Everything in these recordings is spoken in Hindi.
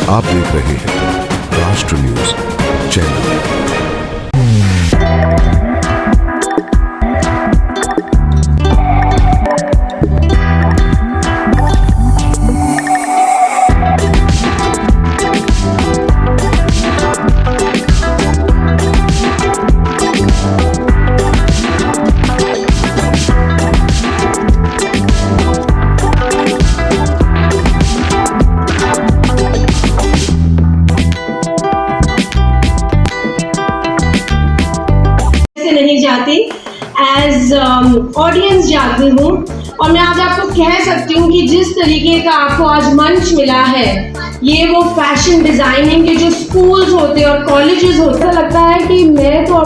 आप देख रहे हैं राष्ट्र न्यूज चैनल। नहीं जाती एज ऑडियंस जाती हूँ और मैं आज आपको कह सकती हूँ कि जिस तरीके का आपको आज मंच मिला है, ये वो फैशन डिजाइनिंग के जो स्कूल्स होते हैं और कॉलेजेस होते हैं, लगता है कि मैं तो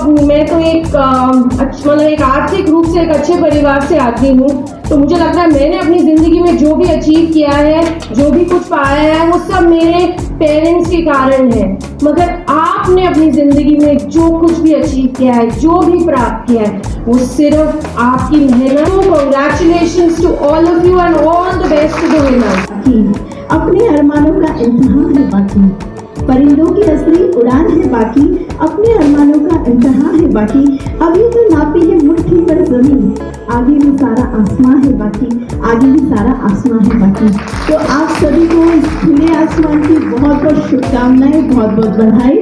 एक मतलब एक आर्थिक रूप से एक अच्छे परिवार से आती हूँ। तो मुझे लगता है मैंने अपनी जिंदगी में जो भी अचीव किया है, जो भी कुछ पाया है, वो सब मेरे पेरेंट्स के कारण है। मगर आपने अपनी जिंदगी में जो कुछ भी अचीव किया है, जो भी प्राप्त किया है, वो सिर्फ आपकी मेहनत। Congratulations to all of you and all the best to the winners. अपने अरमानों का इम्तिहान है बाकी, परिंदों की असली उड़ान है बाकी, अपने अरमानों का इम्तिहान है बाकी। अभी तो नापी है मुट्ठी पर जमीन, आगे भी सारा आसमां है बाकी, आगे भी सारा आसमां है बाकी। तो आप सभी को इस खुले आसमान की बहुत बहुत शुभकामनाएं, बहुत बहुत बधाई।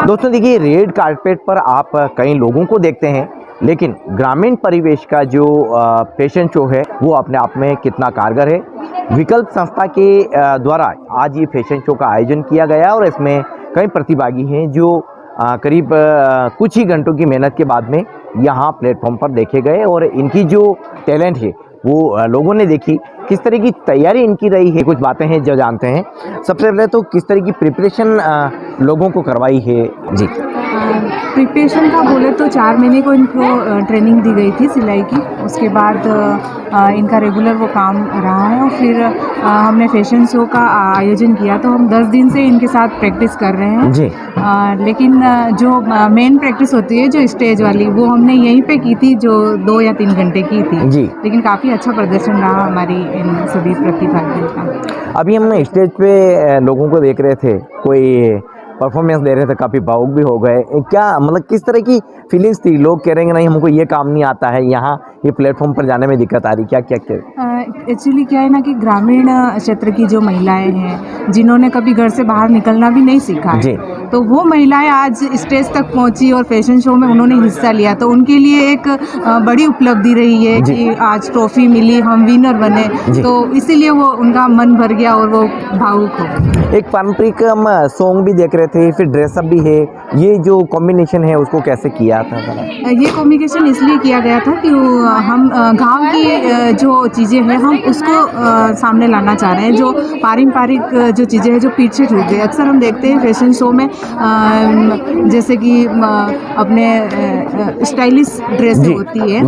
दोस्तों देखिए, रेड कारपेट पर आप कई लोगों को देखते हैं, लेकिन ग्रामीण परिवेश का जो फैशन शो है वो अपने आप में कितना कारगर है। विकल्प संस्था के द्वारा आज ये फैशन शो का आयोजन किया गया और इसमें कई प्रतिभागी हैं जो करीब कुछ ही घंटों की मेहनत के बाद में यहाँ प्लेटफॉर्म पर देखे गए और इनकी जो टैलेंट है वो लोगों ने देखी। किस तरह की तैयारी इनकी रही है, कुछ बातें हैं जो जानते हैं। सबसे पहले तो किस तरह की प्रिपरेशन लोगों को करवाई है जी? प्रिपरेशन का बोले तो 4 महीने को इनको ट्रेनिंग दी गई थी सिलाई की। उसके बाद इनका रेगुलर वो काम रहा है और फिर हमने फैशन शो का आयोजन किया। तो हम 10 दिन से इनके साथ प्रैक्टिस कर रहे हैं जी। लेकिन जो मेन प्रैक्टिस होती है जो स्टेज वाली, वो हमने यहीं पे की थी, जो 2 या 3 घंटे की थी जी। लेकिन काफ़ी अच्छा प्रदर्शन रहा हमारी इन सभी प्रतिभागियों का। अभी हम स्टेज पे लोगों को देख रहे थे, कोई परफॉर्मेंस दे रहे थे, काफ़ी भावुक भी हो गए। क्या मतलब किस तरह की फीलिंग्स थी? लोग कह रहे हैं नहीं हमको ये काम नहीं आता है, यहाँ ये प्लेटफॉर्म पर जाने में दिक्कत आ रही, क्या क्या क्या? एक्चुअली क्या है ना कि ग्रामीण क्षेत्र की जो महिलाएं हैं जिन्होंने कभी घर से बाहर निकलना भी नहीं सीखा है, तो वो महिलाएं आज स्टेज तक पहुंची और फैशन शो में उन्होंने हिस्सा लिया। तो उनके लिए एक बड़ी उपलब्धि रही है कि आज ट्रॉफी मिली, हम विनर बने, तो इसीलिए वो उनका मन भर गया और वो भावुक हो। एक पारंपरिक हम सॉन्ग भी देख रहे थे, फिर ड्रेसअप भी है, ये जो कॉम्बिनेशन है उसको कैसे किया था? ये कॉम्बिनेशन इसलिए किया गया था कि हम गांव की जो चीज़ें हैं हम उसको सामने लाना चाह रहे हैं। जो पारंपरिक जो चीज़ें हैं जो पीछे छूट गई। अक्सर हम देखते हैं फैशन शो में जैसे कि अपने स्टाइलिश ड्रेसें होती है,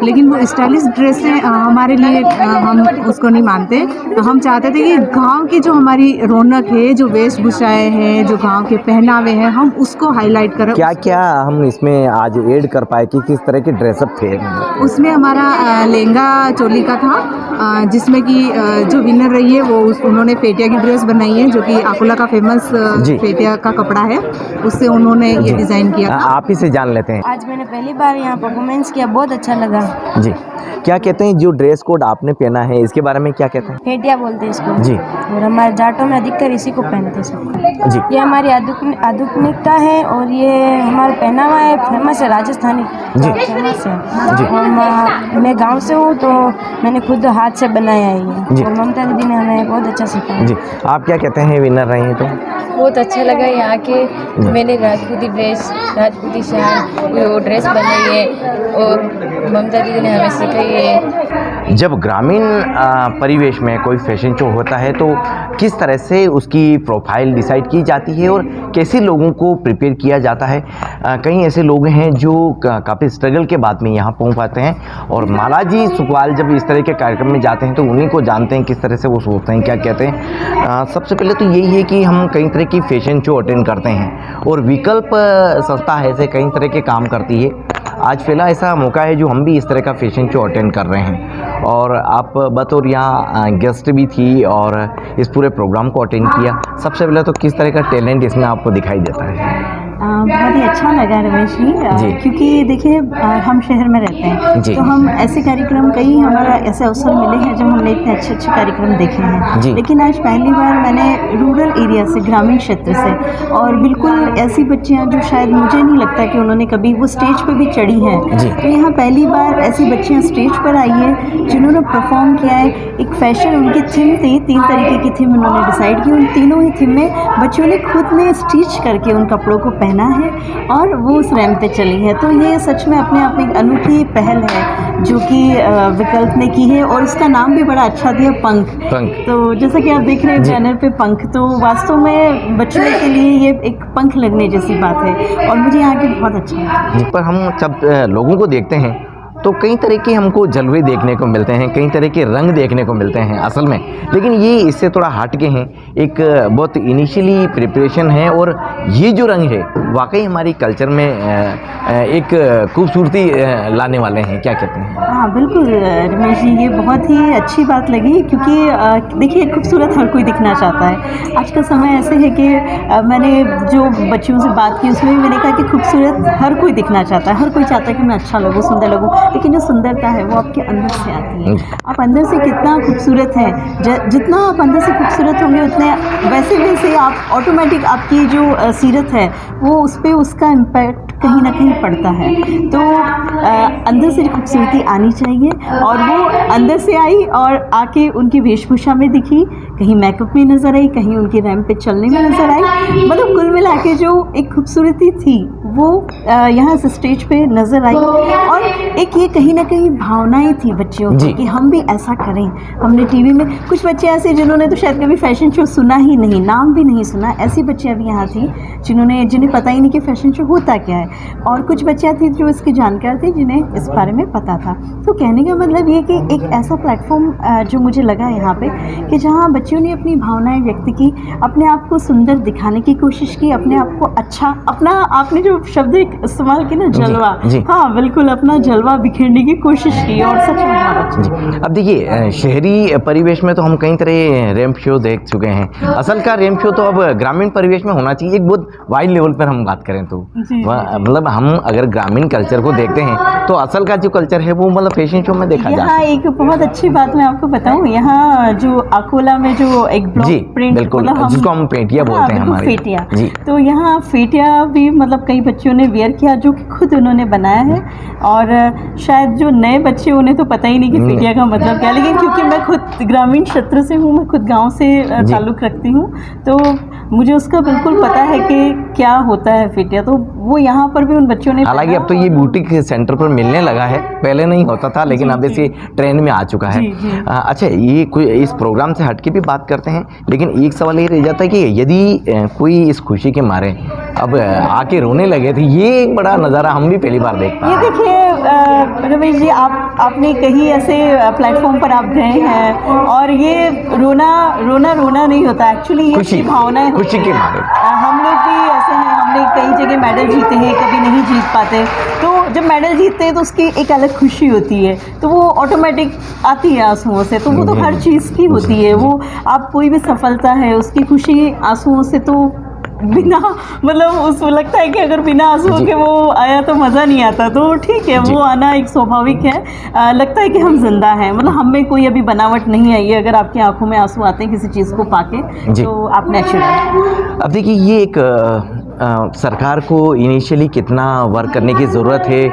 लेकिन वो स्टाइलिश ड्रेसें हमारे लिए हम उसको नहीं मानते। हम चाहते थे कि गांव की जो हमारी रौनक है, जो वेशभूषाएं हैं, जो गांव के पहनावे हैं, हम उसको हाईलाइट करें। क्या क्या हम इसमें आज ऐड कर पाए कि किस तरह के ड्रेसअप थे? उसमें हमारा लहंगा चोली का था, जिसमें कि जो विनर रही है वो उन्होंने फेटिया की ड्रेस बनाई है, जो कि अकोला का फेमस फेटिया का कपड़ा कपड़ा है उससे उन्होंने ये डिज़ाइन किया था। आप ही से जान लेते हैं। आज मैंने पहली बार यहाँ परफॉर्मेंस किया, बहुत अच्छा लगा। जी, क्या कहते हैं जो ड्रेस कोड आपने पहना है इसके बारे में क्या कहते हैं? फेटिया बोलते हैं इसको जी। और हमारे जाटों में अधिकतर इसी को पहनते हैं सब। जी। ये हमारी आधुनिकता है और ये हमारा पहनावा है, फेमस है, राजस्थानी जी। फेमस है। जी। और मैं गांव से हूँ तो मैंने खुद हाथ से बनाया है जी। ये, और ममता दीदी ने हमें बहुत अच्छा सिखाया। जी, आप क्या कहते हैं विनर रहे हैं तो? बहुत अच्छा लगा यहाँ के। मैंने राजपूती ड्रेस, राजपूती शाल वो ड्रेस बनाई है और ममता दीदी ने हमें सिखाई है। जब ग्रामीण परिवेश में कोई फैशन शो होता है तो किस तरह से उसकी प्रोफाइल डिसाइड की जाती है और कैसे लोगों को प्रिपेयर किया जाता है? कई ऐसे लोग हैं जो काफ़ी स्ट्रगल के बाद में यहाँ पहुँच पाते हैं, और मालाजी सुकवाल जब इस तरह के कार्यक्रम में जाते हैं तो उन्हीं को जानते हैं किस तरह से वो सोचते हैं, क्या कहते हैं। सबसे पहले तो यही है कि हम कई तरह की फैशन शो अटेंड करते हैं और विकल्प संस्था है ऐसे कई तरह के काम करती है। आज फिलहाल ऐसा मौका है जो हम भी इस तरह का फैशन शो अटेंड कर रहे हैं, और आप बतौर यहाँ गेस्ट भी थी और इस पूरे प्रोग्राम को अटेंड किया। सबसे पहले तो किस तरह का टैलेंट इसमें आपको दिखाई देता है? बहुत ही अच्छा लगा रमेश जी, क्योंकि देखिए हम शहर में रहते हैं जी। तो हम ऐसे कार्यक्रम कई हमारा ऐसे अवसर मिले हैं जब हमने इतने अच्छे अच्छे कार्यक्रम देखे हैं, लेकिन आज पहली बार मैंने रूरल एरिया से, ग्रामीण क्षेत्र से, और बिल्कुल ऐसी बच्चियां जो शायद मुझे नहीं लगता कि उन्होंने कभी वो स्टेज पे भी चढ़ी हैं, तो यहाँ पहली बार ऐसी बच्चियां स्टेज पर आई है जिन्होंने परफॉर्म किया है। एक फैशन उनकी थीम थी, 3 तरीके की थीम उन्होंने डिसाइड की, उन तीनों ही थीम में बच्चों ने खुद ने स्टिच करके उन कपड़ों को पहना है और वो उस रैंप पे चली है। तो ये सच में अपने आप में एक अनूठी पहल है जो कि विकल्प ने की है, और इसका नाम भी बड़ा अच्छा दिया, पंख। तो जैसा कि आप देख रहे हैं बैनर पे पंख, तो वास्तव में बच्चों के लिए ये एक पंख लगने जैसी बात है, और मुझे यहाँ के बहुत अच्छा है। पर हम जब लोगों को देखते हैं तो कई तरह के हमको जलवे देखने को मिलते हैं, कई तरह के रंग देखने को मिलते हैं असल में, लेकिन ये इससे थोड़ा हट के हैं। एक बहुत इनिशियली प्रिपरेशन है, और ये जो रंग है वाकई हमारी कल्चर में एक खूबसूरती लाने वाले हैं, क्या कहते हैं? हाँ बिल्कुल रमेश जी, ये बहुत ही अच्छी बात लगी, क्योंकि देखिए खूबसूरत हर कोई दिखना चाहता है। आज का समय ऐसे है कि मैंने जो बच्चों से बात की उसमें भी मैंने कहा कि खूबसूरत हर कोई दिखना चाहता है, हर कोई चाहता है कि मैं अच्छा लगूँ, सुंदर लगूँ, लेकिन जो सुंदरता है वो आपके अंदर से आती है। आप अंदर से कितना खूबसूरत हैं, जितना आप अंदर से खूबसूरत होंगे उतने वैसे वैसे आप ऑटोमेटिक आपकी जो सीरत है वो उस पर उसका इम्पैक्ट कहीं ना कहीं पड़ता है। तो अंदर से खूबसूरती आनी चाहिए, और वो अंदर से आई और आके उनकी वेशभूषा में दिखी, कहीं मेकअप में नज़र आई, कहीं उनकी रैंप पे चलने में नज़र आई। मतलब कुल मिला के जो एक खूबसूरती थी वो यहाँ से स्टेज पे नज़र आई, और एक ये कहीं ना कहीं भावनाएं थी बच्चियों की कि हम भी ऐसा करें। हमने टीवी में कुछ बच्चे ऐसे जिन्होंने तो शायद कभी फैशन शो सुना ही नहीं, नाम भी नहीं सुना, ऐसी बच्चियाँ भी यहाँ थी जिन्हें पता ही नहीं कि फैशन शो होता क्या है, और कुछ बच्चियाँ थी जो इसकी जानकार थी जिन्हें इस बारे में पता था। तो कहने का मतलब ये कि एक ऐसा प्लेटफॉर्म जो मुझे लगा यहाँ पे कि जहाँ बच्चियों ने अपनी भावनाएं व्यक्त की, अपने आप को सुंदर दिखाने की कोशिश की, अपने आप को अच्छा, अपना आपने जो शब्द इस्तेमाल किया ना, जलवा, हाँ बिल्कुल अपना जलवा बिखेरने की कोशिश की, और सच में बहुत अच्छा। अब देखिए शहरी परिवेश में तो हम कई तरह रैंप शो देख चुके हैं, असल का रैंप शो तो अब ग्रामीण परिवेश में होना चाहिए। एक बहुत वाइड लेवल पर हम बात करें तो मतलब हम अगर ग्रामीण कल्चर को देखते हैं तो असल का जो कल्चर है वो मतलब फैशन शो में देखा जाता है। यहाँ एक बहुत अच्छी बात मैं आपको बताऊँ, यहाँ जो अकोला में जो एक ब्लॉक प्रिंट, बिल्कुल जिसको हम फेटिया बोलते हैं हमारे, फेटिया, तो यहाँ फेटिया भी मतलब कई बच्चों ने वेयर किया जो कि खुद उन्होंने बनाया है, और शायद जो नए बच्चे उन्हें तो पता ही नहीं कि फेटिया का मतलब क्या है, लेकिन क्योंकि मैं खुद ग्रामीण क्षेत्र से हूँ, मैं खुद गांव से ताल्लुक़ रखती हूँ, तो मुझे उसका बिल्कुल पता है कि क्या होता है फेटिया। तो वो यहाँ पर भी उन बच्चों ने, हालांकि अब तो ये बुटीक सेंटर पर मिलने लगा है, पहले नहीं होता था, लेकिन अब इसे ट्रेंड में आ चुका है। अच्छा, ये कोई इस प्रोग्राम से हटके भी बात करते हैं, लेकिन एक सवाल ये रह जाता है कि यदि कोई इस खुशी के मारे अब आके रोने लगे थे, ये एक बड़ा नज़ारा हम भी पहली बार देख पाए। ये देखिए रमेश जी, आपने कहीं ऐसे प्लेटफॉर्म पर आप गए हैं, और ये रोना नहीं होता, एक्चुअली ये खुशी, भावनाएं, खुशी के मारे। हम लोग भी ऐसे हैं, हमने कई जगह मेडल जीते हैं, कभी नहीं जीत पाते, तो जब मेडल जीतते हैं तो उसकी एक अलग खुशी होती है, तो वो ऑटोमेटिक आती है आंसुओं से। तो वो तो हर चीज़ की होती है, वो आप कोई भी सफलता है उसकी खुशी आंसुओं से तो बिना मतलब उसको लगता है कि अगर बिना आंसुओं के वो आया तो मज़ा नहीं आता, तो ठीक है, वो आना एक स्वाभाविक है। लगता है कि हम जिंदा हैं, मतलब हम में कोई अभी बनावट नहीं आई है। अगर आपकी आंखों में आंसू आते हैं किसी चीज़ को पाके तो आप नेचुरल। अब देखिए ये एक सरकार को इनिशियली कितना वर्क करने की ज़रूरत है।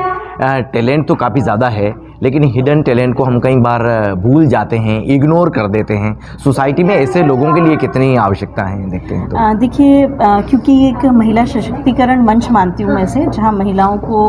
टैलेंट तो काफ़ी ज़्यादा है, लेकिन हिडन टैलेंट को हम कई बार भूल जाते हैं, इग्नोर कर देते हैं। सोसाइटी में ऐसे लोगों के लिए कितनी आवश्यकता है देखते हैं तो। देखिए क्योंकि एक महिला सशक्तिकरण मंच मानती हूँ मैं इसे, जहाँ महिलाओं को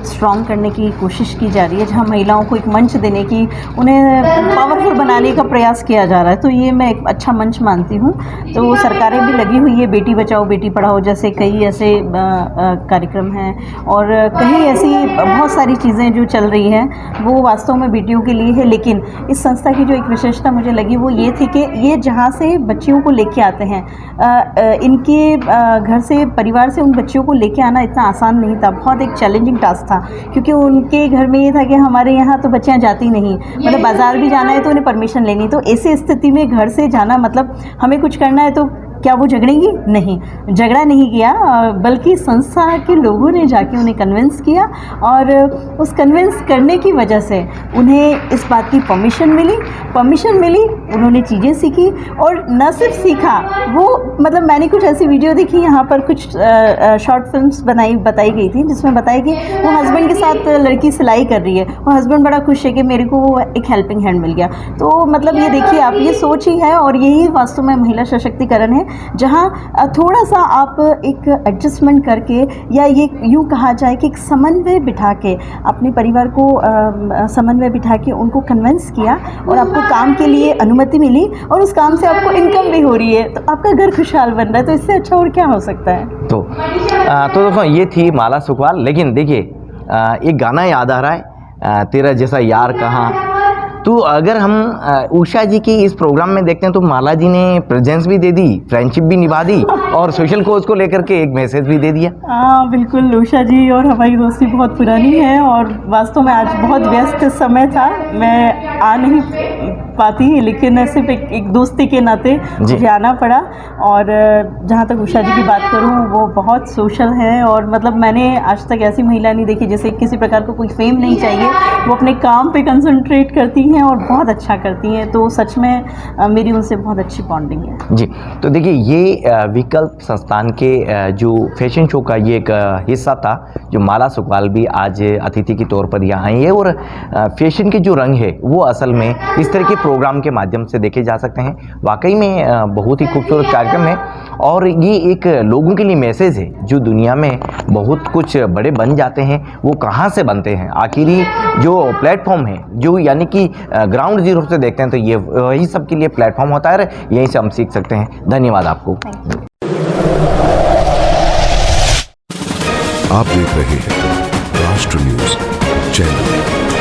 स्ट्रॉन्ग करने की कोशिश की जा रही है, जहाँ महिलाओं को एक मंच देने की, उन्हें पावरफुल बनाने का प्रयास किया जा रहा है, तो ये मैं एक अच्छा मंच मानती हूँ। तो सरकारें भी लगी हुई है, बेटी बचाओ बेटी पढ़ाओ जैसे कई ऐसे कार्यक्रम हैं, और कई ऐसी बहुत सारी चीज़ें जो चल रही हैं वो वास्तव में बेटियों के लिए है। लेकिन इस संस्था की जो एक विशेषता मुझे लगी वो ये थी कि ये जहाँ से बच्चियों को लेके आते हैं, इनके घर से, परिवार से उन बच्चियों को लेके आना इतना आसान नहीं था, बहुत एक चैलेंजिंग टास्क था। क्योंकि उनके घर में ये था कि हमारे यहाँ तो बच्चियाँ जाती नहीं, मतलब बाज़ार भी जाना है तो उन्हें परमिशन लेनी, तो ऐसी स्थिति में घर से जाना, मतलब हमें कुछ करना है तो क्या वो झगड़ेंगी? नहीं, झगड़ा नहीं किया, बल्कि संस्था के लोगों ने जाके उन्हें कन्विंस किया, और उस कन्विंस करने की वजह से उन्हें इस बात की परमिशन मिली, उन्होंने चीज़ें सीखी, और न सिर्फ सीखा वो, मतलब मैंने कुछ ऐसी वीडियो देखी, यहाँ पर कुछ शॉर्ट फिल्म्स बताई गई थी जिसमें बताया कि वो हस्बैंड के साथ लड़की सिलाई कर रही है, वो हस्बैंड बड़ा खुश है कि मेरे को एक हेल्पिंग हैंड मिल गया। तो मतलब ये देखिए आप, ये सोच ही है, और यही वास्तव में महिला सशक्तिकरण है, जहाँ थोड़ा सा आप एक एडजस्टमेंट करके, या ये यूँ कहा जाए कि एक समन्वय बिठा के, अपने परिवार को समन्वय बिठा के उनको कन्विंस किया, और आपको काम के लिए अनुमति मिली, और उस काम से आपको इनकम भी हो रही है, तो आपका घर खुशहाल बन रहा है, तो इससे अच्छा और क्या हो सकता है। तो दोस्तों ये थी माला सुखवाल। लेकिन देखिए एक गाना याद आ रहा है, तेरा जैसा यार कहाँ। तो अगर हम उषा जी की इस प्रोग्राम में देखते हैं तो माला जी ने प्रेजेंस भी दे दी, फ्रेंडशिप भी निभा दी, और सोशल कोज को लेकर के एक मैसेज भी दे दिया। हाँ बिल्कुल, उषा जी और हमारी दोस्ती बहुत पुरानी है, और वास्तव में आज बहुत व्यस्त समय था, मैं आ नहीं पाती, लेकिन सिर्फ एक दोस्ती के नाते मुझे आना पड़ा। और जहाँ तक उषा जी की बात करूँ, वो बहुत सोशल हैं, और मतलब मैंने आज तक ऐसी महिला नहीं देखी जैसे किसी प्रकार को कोई फेम नहीं चाहिए, वो अपने काम पे कंसंट्रेट करती हैं और बहुत अच्छा करती हैं। तो सच में मेरी उनसे बहुत अच्छी बॉन्डिंग है जी। तो देखिए ये विकल्प संस्थान के जो फैशन शो का ये एक हिस्सा था, जो माला सुखवाल भी आज अतिथि के तौर पर यहाँ आई है, और फैशन के जो रंग है वो असल में इस तरह के प्रोग्राम के माध्यम से देखे जा सकते हैं। वाकई में बहुत ही खूबसूरत कार्यक्रम है, और ये एक लोगों के लिए मैसेज है, जो दुनिया में बहुत कुछ बड़े बन जाते हैं वो कहाँ से बनते हैं, आखिरी जो प्लेटफॉर्म है, जो यानी कि ग्राउंड जीरो से देखते हैं, तो ये वही सबके लिए प्लेटफॉर्म होता है, यहीं से हम सीख सकते हैं। धन्यवाद आपको। आप देख रहे हैं राष्ट्र न्यूज चैनल।